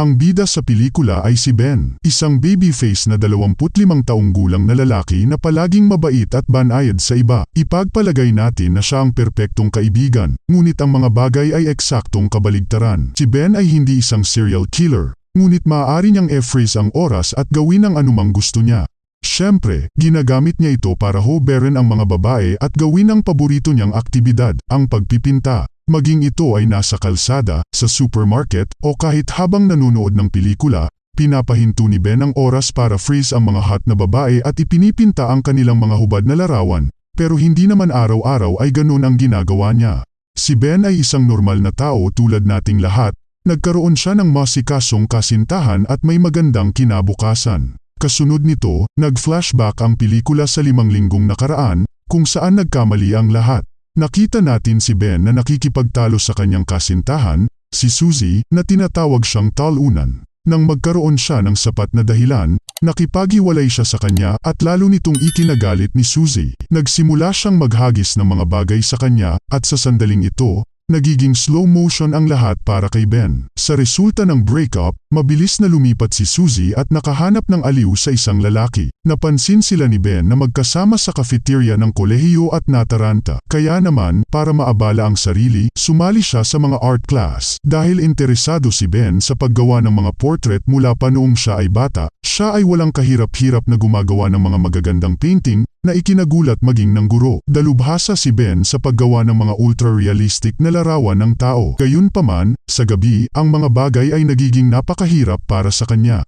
Ang bida sa pelikula ay si Ben, isang babyface na 25 taong gulang na lalaki na palaging mabait at banayad sa iba. Ipagpalagay natin na siya ang perpektong kaibigan, ngunit ang mga bagay ay eksaktong kabaligtaran. Si Ben ay hindi isang serial killer, ngunit maaari niyang e-freeze ang oras at gawin ang anumang gusto niya. Siyempre, ginagamit niya ito para hoberin ang mga babae at gawin ang paborito niyang aktibidad, ang pagpipinta. Maging ito ay nasa kalsada, sa supermarket, o kahit habang nanonood ng pelikula, pinapahinto ni Ben ang oras para freeze ang mga hot na babae at ipinipinta ang kanilang mga hubad na larawan, pero hindi naman araw-araw ay ganun ang ginagawa niya. Si Ben ay isang normal na tao tulad nating lahat, nagkaroon siya ng masikasong kasintahan at may magandang kinabukasan. Kasunod nito, nag-flashback ang pelikula sa 5 linggong nakaraan, kung saan nagkamali ang lahat. Nakita natin si Ben na nakikipagtalo sa kanyang kasintahan, si Suzy, na tinatawag siyang talunan. Nang magkaroon siya ng sapat na dahilan, nakipaghiwalay siya sa kanya at lalo nitong ikinagalit ni Suzy. Nagsimula siyang maghagis ng mga bagay sa kanya at sa sandaling ito, nagiging slow motion ang lahat para kay Ben. Sa resulta ng breakup, mabilis na lumipat si Suzy at nakahanap ng aliw sa isang lalaki. Napansin sila ni Ben na magkasama sa cafeteria ng kolehiyo at nataranta. Kaya naman, para maabala ang sarili, sumali siya sa mga art class. Dahil interesado si Ben sa paggawa ng mga portrait mula pa noong siya ay bata, siya ay walang kahirap-hirap na gumagawa ng mga magagandang painting na ikinagulat maging ng guro. Dalubhasa si Ben sa paggawa ng mga ultra-realistic na larawan ng tao. Gayunpaman, sa gabi, ang mga bagay ay nagiging napakahirap para sa kanya.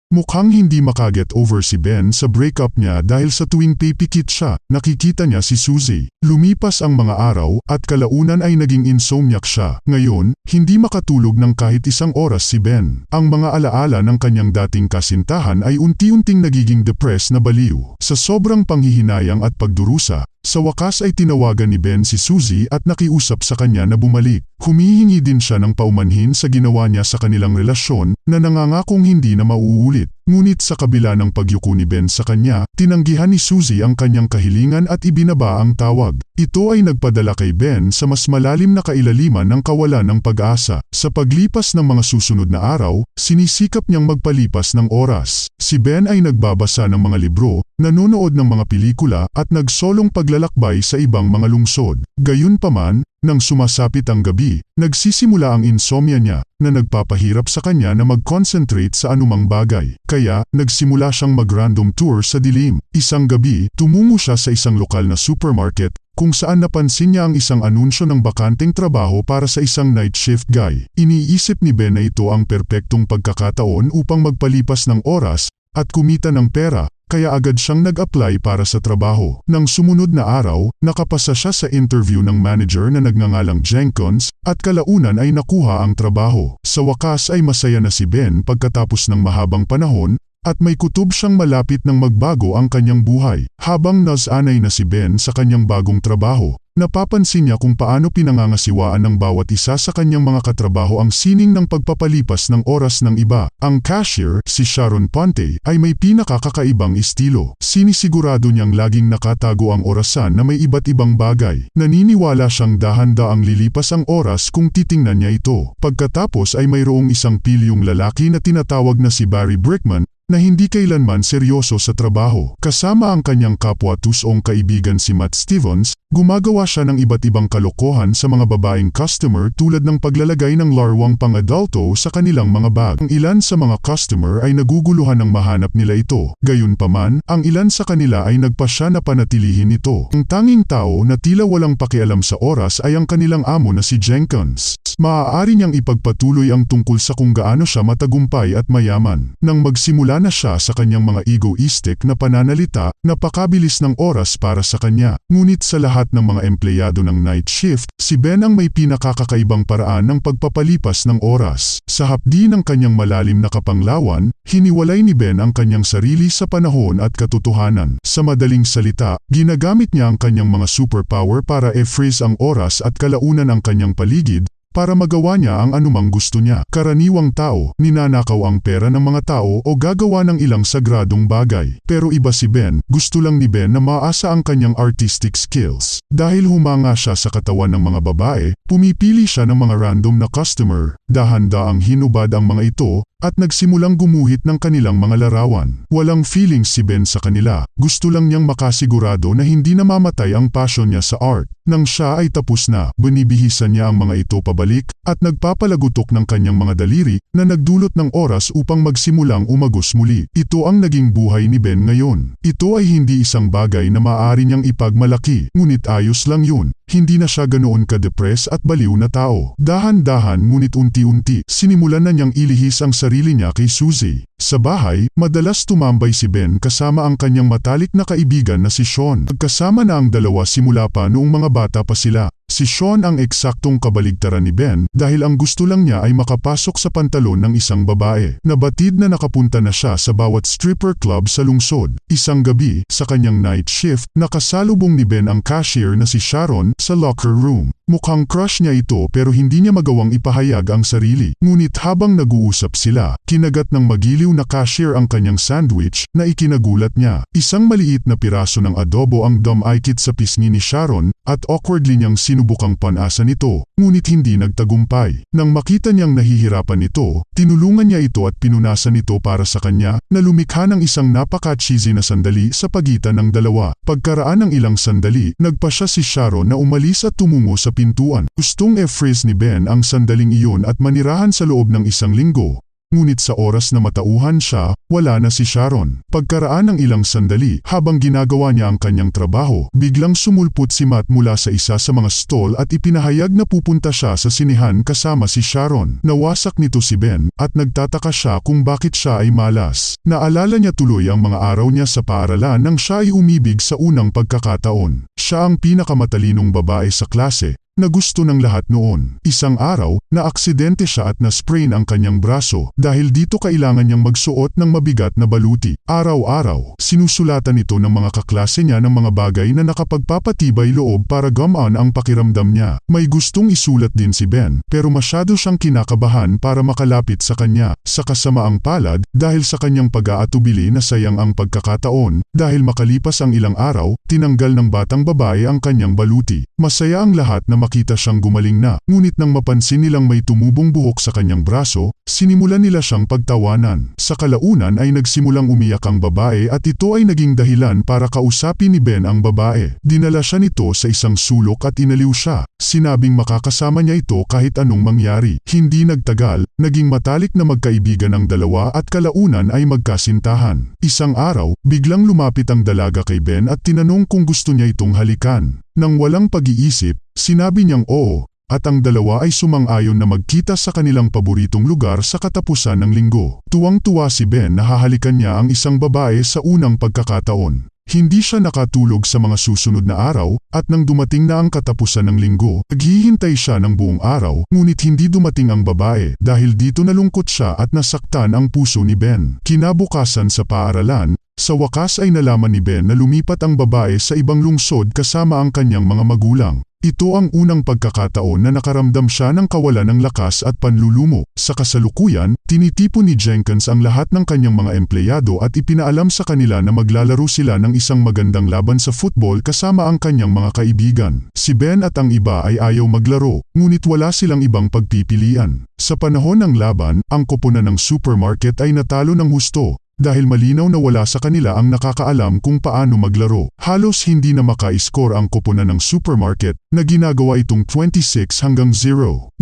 Mukhang hindi makaget over si Ben sa breakup niya dahil sa tuwing pipikit siya, nakikita niya si Suzy. Lumipas ang mga araw at kalaunan ay naging insomniac siya. Ngayon, hindi makatulog ng kahit isang oras si Ben. Ang mga alaala ng kanyang dating kasintahan ay unti-unting nagiging depressed na baliw. Sa sobrang panghihinayang at pagdurusa, sa wakas ay tinawagan ni Ben si Suzy at nakiusap sa kanya na bumalik. Humihingi din siya ng paumanhin sa ginawa niya sa kanilang relasyon na nangangakong hindi na mauulit. Ngunit sa kabila ng pagyuko ni Ben sa kanya, tinanggihan ni Suzy ang kanyang kahilingan at ibinaba ang tawag. Ito ay nagpadala kay Ben sa mas malalim na kailaliman ng kawalan ng pag-asa. Sa paglipas ng mga susunod na araw, sinisikap niyang magpalipas ng oras. Si Ben ay nagbabasa ng mga libro, nanonood ng mga pelikula at nagsolong paglalakbay sa ibang mga lungsod. Gayunpaman, nang sumasapit ang gabi, nagsisimula ang insomnia niya na nagpapahirap sa kanya na mag-concentrate sa anumang bagay. Kaya, nagsimula siyang mag-random tour sa dilim. Isang gabi, tumungo siya sa isang lokal na supermarket kung saan napansin niya ang isang anunsyo ng bakanteng trabaho para sa isang night shift guy. Iniisip ni Ben na ito ang perpektong pagkakataon upang magpalipas ng oras at kumita ng pera. Kaya agad siyang nag-apply para sa trabaho. Nang sumunod na araw, nakapasa siya sa interview ng manager na nagngangalang Jenkins at kalaunan ay nakuha ang trabaho. Sa wakas ay masaya na si Ben pagkatapos ng mahabang panahon at may kutob siyang malapit ng magbago ang kanyang buhay. Habang nasanay na si Ben sa kanyang bagong trabaho, napapansin niya kung paano pinangangasiwaan ng bawat isa sa kanyang mga katrabaho ang sining ng pagpapalipas ng oras ng iba. Ang cashier, si Sharon Ponte, ay may pinakakakaibang estilo. Sinisigurado niyang laging nakatago ang orasan na may iba't ibang bagay. Naniniwala siyang dahan-daang lilipas ang oras kung titingnan niya ito. Pagkatapos ay mayroong isang pilyong lalaki na tinatawag na si Barry Brickman, na hindi kailanman seryoso sa trabaho. Kasama ang kanyang kapwa-tusong kaibigan si Matt Stevens, gumagawa siya ng iba't ibang kalokohan sa mga babaeng customer tulad ng paglalagay ng larwang pang-adulto sa kanilang mga bag. Ang ilan sa mga customer ay naguguluhan ng mahanap nila ito. Gayunpaman, ang ilan sa kanila ay nagpasya na panatilihin ito. Ang tanging tao na tila walang pakialam sa oras ay ang kanilang amo na si Jenkins. Maaari niyang ipagpatuloy ang tungkol sa kung gaano siya matagumpay at mayaman. Nang magsimula na siya sa kanyang mga egoistic na pananalita, napakabilis ng oras para sa kanya. Ngunit sa lahat ng mga empleyado ng night shift, si Ben ang may pinakakakaibang paraan ng pagpapalipas ng oras. Sa hapdi ng kanyang malalim na kapanglawan, hiniwalay ni Ben ang kanyang sarili sa panahon at katotohanan. Sa madaling salita, ginagamit niya ang kanyang mga superpower para e-freeze ang oras at kalaunan ang kanyang paligid, para magawa niya ang anumang gusto niya. Karaniwang tao, ninanakaw ang pera ng mga tao o gagawa ng ilang sagradong bagay. Pero iba si Ben, gusto lang ni Ben na maasa ang kanyang artistic skills. Dahil humanga siya sa katawan ng mga babae, pumipili siya ng mga random na customer, dahan-daang hinubad ang mga ito, at nagsimulang gumuhit ng kanilang mga larawan. Walang feelings si Ben sa kanila, gusto lang niyang makasigurado na hindi namamatay ang passion niya sa art. Nang siya ay tapos na, binibihisan niya ang mga ito pabalik at nagpapalagutok ng kanyang mga daliri na nagdulot ng oras upang magsimulang umagos muli. Ito ang naging buhay ni Ben ngayon. Ito ay hindi isang bagay na maaari niyang ipagmalaki, ngunit ayos lang yun. Hindi na siya ganoon ka-depress at baliw na tao. Dahan-dahan ngunit unti-unti, sinimulan na niyang ilihis ang sarili niya kay Suzy. Sa bahay, madalas tumambay si Ben kasama ang kanyang matalik na kaibigan na si Sean. Nagkasama na ang dalawa simula pa noong mga bata pa sila. Si Sean ang eksaktong kabaligtaran ni Ben dahil ang gusto lang niya ay makapasok sa pantalon ng isang babae. Nabatid na nakapunta na siya sa bawat stripper club sa lungsod. Isang gabi, sa kanyang night shift, nakasalubong ni Ben ang cashier na si Sharon sa locker room. Mukhang crush niya ito pero hindi niya magawang ipahayag ang sarili. Ngunit habang nag-uusap sila, kinagat ng magiliw na cashier ang kanyang sandwich na ikinagulat niya. Isang maliit na piraso ng adobo ang dumaikit sa pisngi ni Sharon at awkwardly niyang sinubukang panasa nito, ngunit hindi nagtagumpay. Nang makita niyang nahihirapan ito, tinulungan niya ito at pinunasan ito para sa kanya na lumikha ng isang napaka-cheesy na sandali sa pagitan ng dalawa. Pagkaraan ng ilang sandali, nagpasya si Sharon na umalis at tumungo sa pintuan. Gustong e-freeze ni Ben ang sandaling iyon at manirahan sa loob ng isang linggo. Ngunit sa oras na matauhan siya, wala na si Sharon. Pagkaraan ng ilang sandali, habang ginagawa niya ang kanyang trabaho, biglang sumulpot si Matt mula sa isa sa mga stall at ipinahayag na pupunta siya sa sinihan kasama si Sharon. Nawasak nito si Ben at nagtataka siya kung bakit siya ay malas. Naalala niya tuloy ang mga araw niya sa paaralan nang siya ay umibig sa unang pagkakataon. Siya ang pinakamatalinong babae sa klase na gusto ng lahat noon. Isang araw, naaksidente siya at na-sprain ang kanyang braso dahil dito kailangan niyang magsuot ng mabigat na baluti. Araw-araw, sinusulatan ito ng mga kaklase niya ng mga bagay na nakapagpapatibay loob para gumaan ang pakiramdam niya. May gustong isulat din si Ben pero masyado siyang kinakabahan para makalapit sa kanya. Sa kasamaang palad, dahil sa kanyang pag-aatubili na sayang ang pagkakataon, dahil makalipas ang ilang araw, tinanggal ng batang babae ang kanyang baluti. Masaya ang lahat na makita siyang gumaling na, ngunit nang mapansin nilang may tumubong buhok sa kanyang braso, sinimulan nila siyang pagtawanan. Sa kalaunan ay nagsimulang umiyak ang babae at ito ay naging dahilan para kausapin ni Ben ang babae. Dinala siya nito sa isang sulok at inaliw siya. Sinabing makakasama niya ito kahit anong mangyari. Hindi nagtagal, naging matalik na magkaibigan ang dalawa at kalaunan ay magkasintahan. Isang araw, biglang lumapit ang dalaga kay Ben at tinanong kung gusto niya itong halikan. Nang walang pag-iisip, sinabi niyang oo, at ang dalawa ay sumang-ayon na magkita sa kanilang paboritong lugar sa katapusan ng linggo. Tuwang-tuwa si Ben na hahalikan niya ang isang babae sa unang pagkakataon. Hindi siya nakatulog sa mga susunod na araw at nang dumating na ang katapusan ng linggo, naghihintay siya ng buong araw ngunit hindi dumating ang babae dahil dito nalungkot siya at nasaktan ang puso ni Ben. Kinabukasan sa paaralan, sa wakas ay nalaman ni Ben na lumipat ang babae sa ibang lungsod kasama ang kanyang mga magulang. Ito ang unang pagkakataon na nakaramdam siya ng kawalan ng lakas at panlulumo. Sa kasalukuyan, tinitipon ni Jenkins ang lahat ng kanyang mga empleyado at ipinaalam sa kanila na maglalaro sila ng isang magandang laban sa football kasama ang kanyang mga kaibigan. Si Ben at ang iba ay ayaw maglaro, ngunit wala silang ibang pagpipilian. Sa panahon ng laban, ang koponan ng supermarket ay natalo ng husto. Dahil malinaw na wala sa kanila ang nakakaalam kung paano maglaro. Halos hindi na maka-score ang koponan ng supermarket na ginagawa itong 26-0.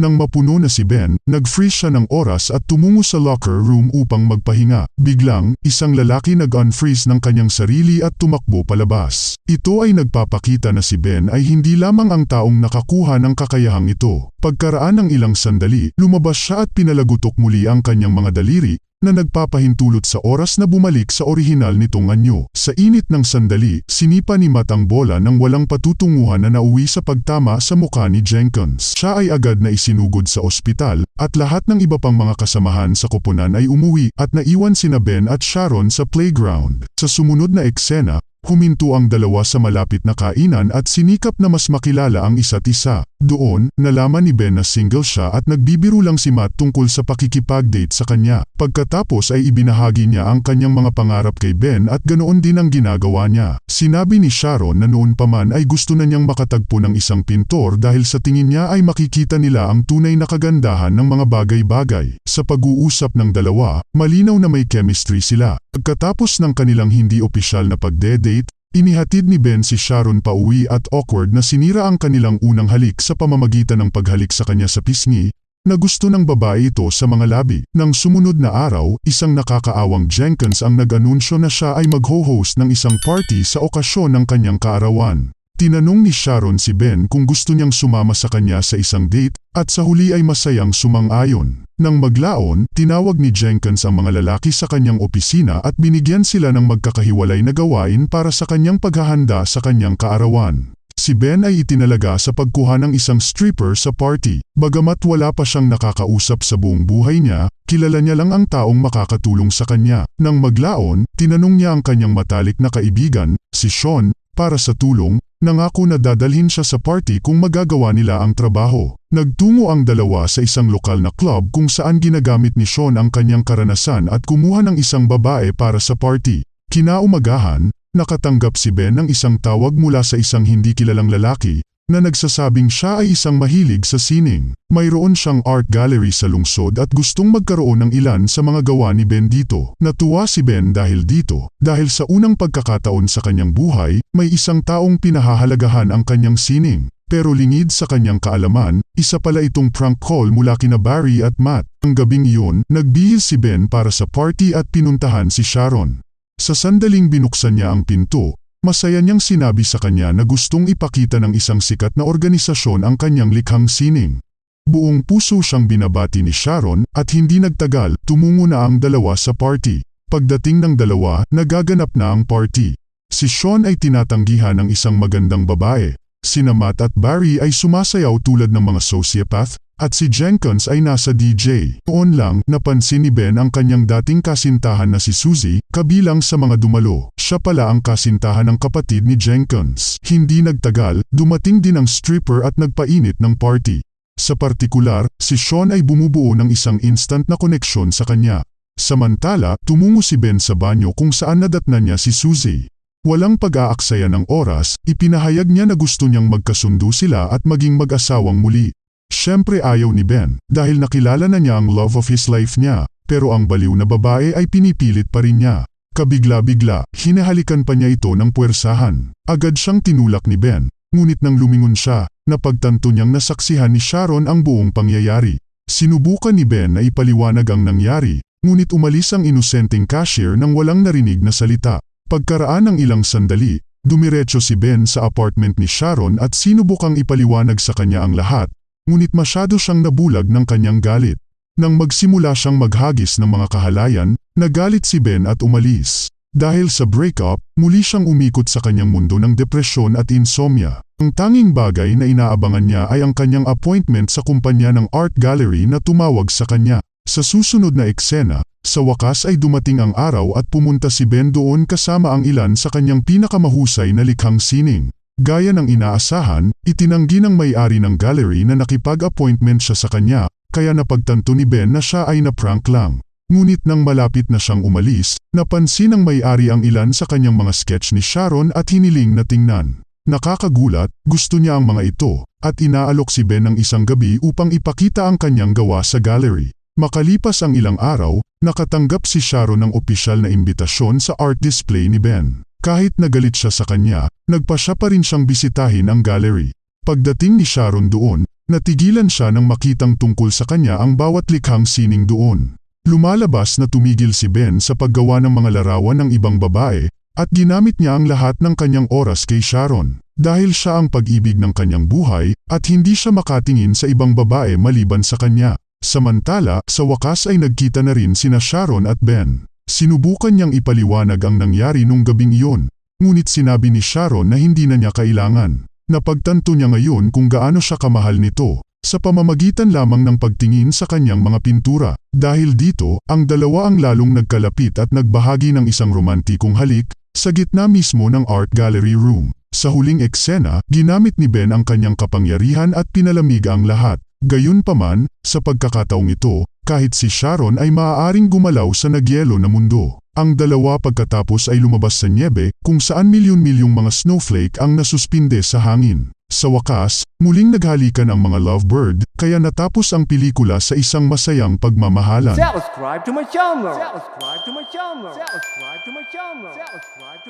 Nang mapuno na si Ben, nag-freeze siya ng oras at tumungo sa locker room upang magpahinga. Biglang, isang lalaki nag-unfreeze ng kanyang sarili at tumakbo palabas. Ito ay nagpapakita na si Ben ay hindi lamang ang taong nakakuha ng kakayahang ito. Pagkaraan ng ilang sandali, lumabas siya at pinalagutok muli ang kanyang mga daliri na nagpapahintulot sa oras na bumalik sa orihinal nitong anyo. Sa init ng sandali, sinipa ni Matt ang bola nang walang patutunguhan na nauwi sa pagtama sa mukha ni Jenkins. Siya ay agad na isinugod sa ospital at lahat ng iba pang mga kasamahan sa koponan ay umuwi at naiwan sina Ben at Sharon sa playground. Sa sumunod na eksena, Huminto ang dalawa sa malapit na kainan at sinikap na mas makilala ang isa't isa. Doon, nalaman ni Ben na single siya at nagbibiro lang si Matt tungkol sa pakikipag-date sa kanya. Pagkatapos ay ibinahagi niya ang kanyang mga pangarap kay Ben at ganoon din ang ginagawa niya. Sinabi ni Sharon na noon pa man ay gusto na niyang makatagpo ng isang pintor dahil sa tingin niya ay makikita nila ang tunay na kagandahan ng mga bagay-bagay. Sa pag-uusap ng dalawa, malinaw na may chemistry sila. Pagkatapos ng kanilang hindi opisyal na pagde-date, inihatid ni Ben si Sharon pauwi at awkward na sinira ang kanilang unang halik sa pamamagitan ng paghalik sa kanya sa pisngi, na gusto ng babae ito sa mga labi. Nang sumunod na araw, isang nakakaawang Jenkins ang nag-anunsyo na siya ay mag-ho-host ng isang party sa okasyon ng kanyang kaarawan. Tinanong ni Sharon si Ben kung gusto niyang sumama sa kanya sa isang date at sa huli ay masayang sumang-ayon. Nang maglaon, tinawag ni Jenkins ang mga lalaki sa kanyang opisina at binigyan sila ng magkakahiwalay na gawain para sa kanyang paghahanda sa kanyang kaarawan. Si Ben ay itinalaga sa pagkuha ng isang stripper sa party. Bagamat wala pa siyang nakakausap sa buong buhay niya, kilala niya lang ang taong makakatulong sa kanya. Nang maglaon, tinanong niya ang kanyang matalik na kaibigan, si Sean, para sa tulong. Nangako na dadalhin siya sa party kung magagawa nila ang trabaho. Nagtungo ang dalawa sa isang lokal na club kung saan ginagamit ni Sean ang kanyang karanasan at kumuha ng isang babae para sa party. Kinaumagahan, nakatanggap si Ben ng isang tawag mula sa isang hindi kilalang lalaki na nagsasabing siya ay isang mahilig sa sining. Mayroon siyang art gallery sa lungsod at gustong magkaroon ng ilan sa mga gawa ni Ben dito. Natuwa si Ben dahil dito, dahil sa unang pagkakataon sa kanyang buhay, may isang taong pinahahalagahan ang kanyang sining. Pero lingid sa kanyang kaalaman, isa pala itong prank call mula kina Barry at Matt. Ang gabing iyon, nagbihis si Ben para sa party at pinuntahan si Sharon. Sa sandaling binuksan niya ang pinto, masaya niyang sinabi sa kanya na gustong ipakita ng isang sikat na organisasyon ang kanyang likhang sining. Buong puso siyang binabati ni Sharon at hindi nagtagal, tumungo na ang dalawa sa party. Pagdating ng dalawa, nagaganap na ang party. Si Sean ay tinatanggihan ng isang magandang babae. Sina Matt at Barry ay sumasayaw tulad ng mga sociopath, at si Jenkins ay nasa DJ. Noon lang, napansin ni Ben ang kanyang dating kasintahan na si Susie, kabilang sa mga dumalo. Siya pala ang kasintahan ng kapatid ni Jenkins. Hindi nagtagal, dumating din ang stripper at nagpainit ng party. Sa partikular, si Sean ay bumubuo ng isang instant na koneksyon sa kanya. Samantala, tumungo si Ben sa banyo kung saan nadatnan niya si Susie. Walang pag-aaksaya ng oras, ipinahayag niya na gusto niyang magkasundo sila at maging mag-asawang muli. Siyempre ayaw ni Ben, dahil nakilala na niya ang love of his life niya, pero ang baliw na babae ay pinipilit pa rin niya. Kabigla-bigla, hinahalikan pa niya ito ng puwersahan. Agad siyang tinulak ni Ben, ngunit nang lumingon siya, napagtanto niyang nasaksihan ni Sharon ang buong pangyayari. Sinubukan ni Ben na ipaliwanag ang nangyari, ngunit umalis ang inosenteng cashier nang walang narinig na salita. Pagkaraan ng ilang sandali, dumiretso si Ben sa apartment ni Sharon at sinubukang ipaliwanag sa kanya ang lahat, ngunit masyado siyang nabulag ng kanyang galit. Nang magsimula siyang maghagis ng mga kahalayan, nagalit si Ben at umalis. Dahil sa breakup, muli siyang umikot sa kanyang mundo ng depresyon at insomnia. Ang tanging bagay na inaabangan niya ay ang kanyang appointment sa kumpanya ng art gallery na tumawag sa kanya. Sa susunod na eksena, sa wakas ay dumating ang araw at pumunta si Ben doon kasama ang ilan sa kanyang pinakamahusay na likhang sining. Gaya ng inaasahan, itinanggi ng may-ari ng gallery na nakipag-appointment siya sa kanya, kaya napagtanto ni Ben na siya ay na-prank lang. Ngunit nang malapit na siyang umalis, napansin ng may-ari ang ilan sa kanyang mga sketch ni Sharon at hiniling na tingnan. Nakakagulat, gusto niya ang mga ito, at inaalok si Ben ng isang gabi upang ipakita ang kanyang gawa sa gallery. Makalipas ang ilang araw, nakatanggap si Sharon ng opisyal na imbitasyon sa art display ni Ben. Kahit nagalit siya sa kanya, nagpasya pa rin siyang bisitahin ang gallery. Pagdating ni Sharon doon, natigilan siya nang makitang tungkol sa kanya ang bawat likhang sining doon. Lumalabas na tumigil si Ben sa paggawa ng mga larawan ng ibang babae, at ginamit niya ang lahat ng kanyang oras kay Sharon. Dahil siya ang pag-ibig ng kanyang buhay, at hindi siya makatingin sa ibang babae maliban sa kanya. Samantala, sa wakas ay nagkita na rin sina Sharon at Ben. Sinubukan niyang ipaliwanag ang nangyari nung gabing iyon, ngunit sinabi ni Sharon na hindi na niya kailangan. Napagtanto niya ngayon kung gaano siya kamahal nito, sa pamamagitan lamang ng pagtingin sa kanyang mga pintura. Dahil dito, ang dalawa ang lalong nagkalapit at nagbahagi ng isang romantikong halik, sa gitna mismo ng art gallery room. Sa huling eksena, ginamit ni Ben ang kanyang kapangyarihan at pinalamig ang lahat. Gayunpaman, sa pagkakataong ito, kahit si Sharon ay maaaring gumalaw sa nagyelo na mundo. Ang dalawa pagkatapos ay lumabas sa niebe kung saan milyon-milyong mga snowflake ang nasuspinde sa hangin. Sa wakas, muling naghalikan ang mga lovebird, kaya natapos ang pelikula sa isang masayang pagmamahalan. Subscribe to my channel. Subscribe to my channel. Subscribe to my channel. Subscribe to